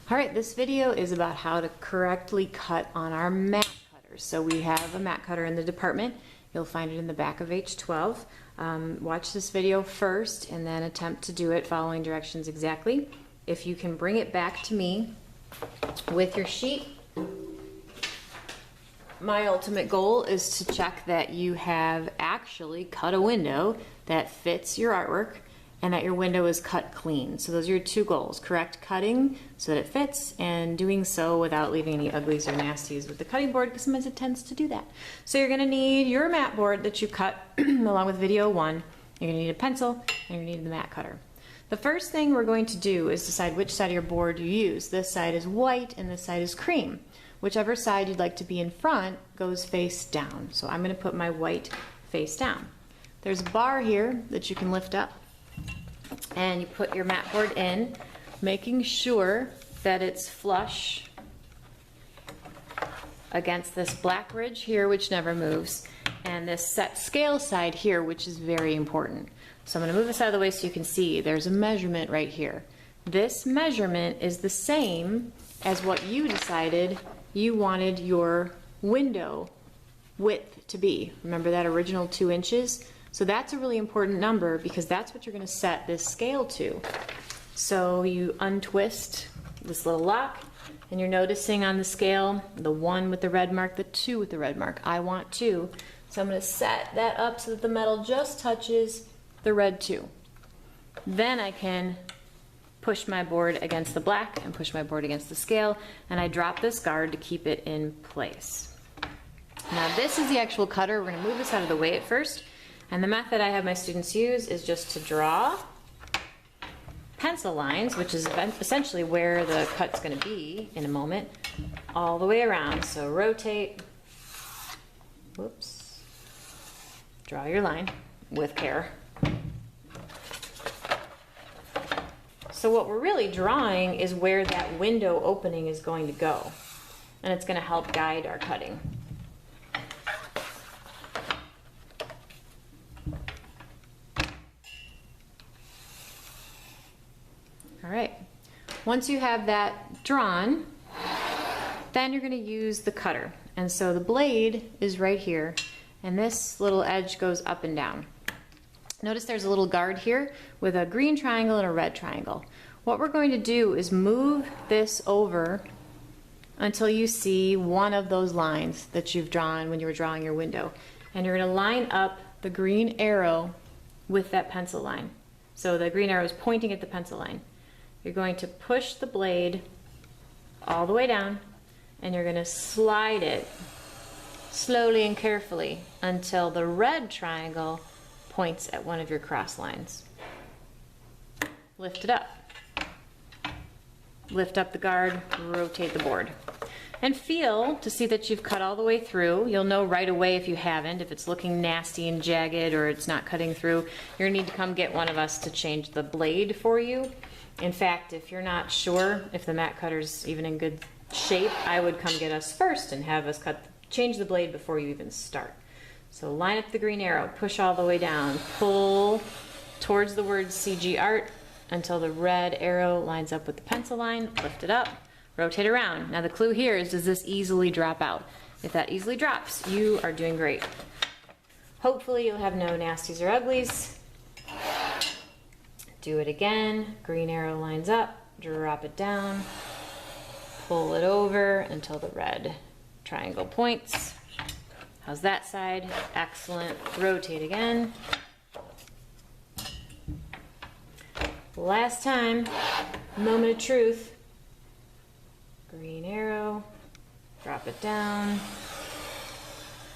All right, this video is about how to correctly cut on our mat cutters. So we have a mat cutter in the department. You'll find it in the back of H12. Watch this video first and then attempt to do it following directions exactly. If you can bring it back to me with your sheet, my ultimate goal is to check that you have actually cut a window that fits your artwork and that your window is cut clean. So those are your two goals: correct cutting so that it fits, and doing so without leaving any uglies or nasties with the cutting board, because sometimes it tends to do that. So you're gonna need your mat board that you cut along with video 1. You're gonna need a pencil and you're gonna need the mat cutter. The first thing we're going to do is decide which side of your board you use. This side is white and this side is cream. Whichever side you'd like to be in front goes face down. So I'm gonna put my white face down. There's a bar here that you can lift up, and you put your mat board in, making sure that it's flush against this black ridge here, which never moves, and this set scale side here, which is very important. So I'm going to move this out of the way so you can see there's a measurement right here. This measurement is the same as what you decided you wanted your window width to be. Remember that original 2 inches? So that's a really important number because that's what you're going to set this scale to. So you untwist this little lock and you're noticing on the scale the 1 with the red mark, the 2 with the red mark. I want 2. So I'm going to set that up so that the metal just touches the red 2. Then I can push my board against the black and push my board against the scale, and I drop this guard to keep it in place. Now this is the actual cutter. We're going to move this out of the way at first. And the method I have my students use is just to draw pencil lines, which is essentially where the cut's going to be in a moment, all the way around. So rotate, whoops, draw your line with care. So what we're really drawing is where that window opening is going to go, and it's going to help guide our cutting. All right, once you have that drawn, then you're going to use the cutter. And so the blade is right here, and this little edge goes up and down. Notice there's a little guard here with a green triangle and a red triangle. What we're going to do is move this over until you see one of those lines that you've drawn when you were drawing your window. And you're going to line up the green arrow with that pencil line. So the green arrow is pointing at the pencil line. You're going to push the blade all the way down, and you're going to slide it slowly and carefully until the red triangle points at one of your cross lines. Lift it up. Lift up the guard, rotate the board. And feel to see that you've cut all the way through. You'll know right away if you haven't, if it's looking nasty and jagged or it's not cutting through. You're gonna need to come get one of us to change the blade for you. In fact, if you're not sure if the mat cutter's even in good shape, I would come get us first and have us change the blade before you even start. So line up the green arrow, push all the way down, pull towards the word CG Art until the red arrow lines up with the pencil line, lift it up, rotate around. Now the clue here is, does this easily drop out? If that easily drops, you are doing great. Hopefully you'll have no nasties or uglies. Do it again, green arrow lines up, drop it down, pull it over until the red triangle points. How's that side? Excellent. Rotate again. Last time, moment of truth. Green arrow, drop it down,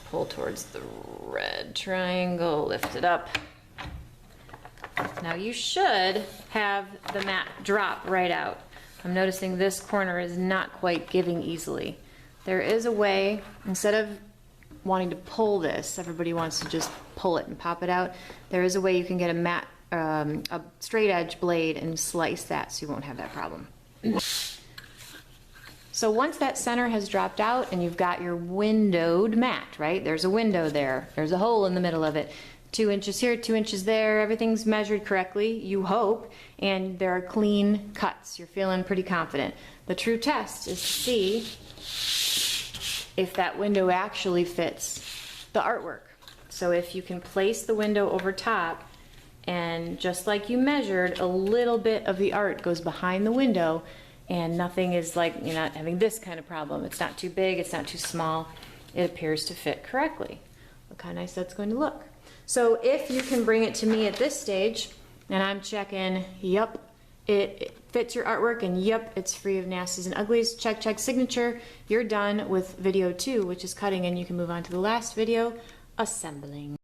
pull towards the red triangle, lift it up. Now you should have the mat drop right out. I'm noticing this corner is not quite giving easily. There is a way, instead of wanting to pull this, everybody wants to just pull it and pop it out. There is a way you can get a straight edge blade and slice that so you won't have that problem. So once that center has dropped out and you've got your windowed mat, right? There's a window there. There's a hole in the middle of it. 2 inches here, 2 inches there, everything's measured correctly, you hope, and there are clean cuts. You're feeling pretty confident. The true test is to see if that window actually fits the artwork. So if you can place the window over top, and just like you measured, a little bit of the art goes behind the window, and nothing is like, you're not having this kind of problem. It's not too big, it's not too small. It appears to fit correctly. Look how nice that's going to look. So if you can bring it to me at this stage, and I'm checking, yep, it fits your artwork, and yep, it's free of nasties and uglies, check, check, signature, you're done with video 2, which is cutting, and you can move on to the last video, assembling.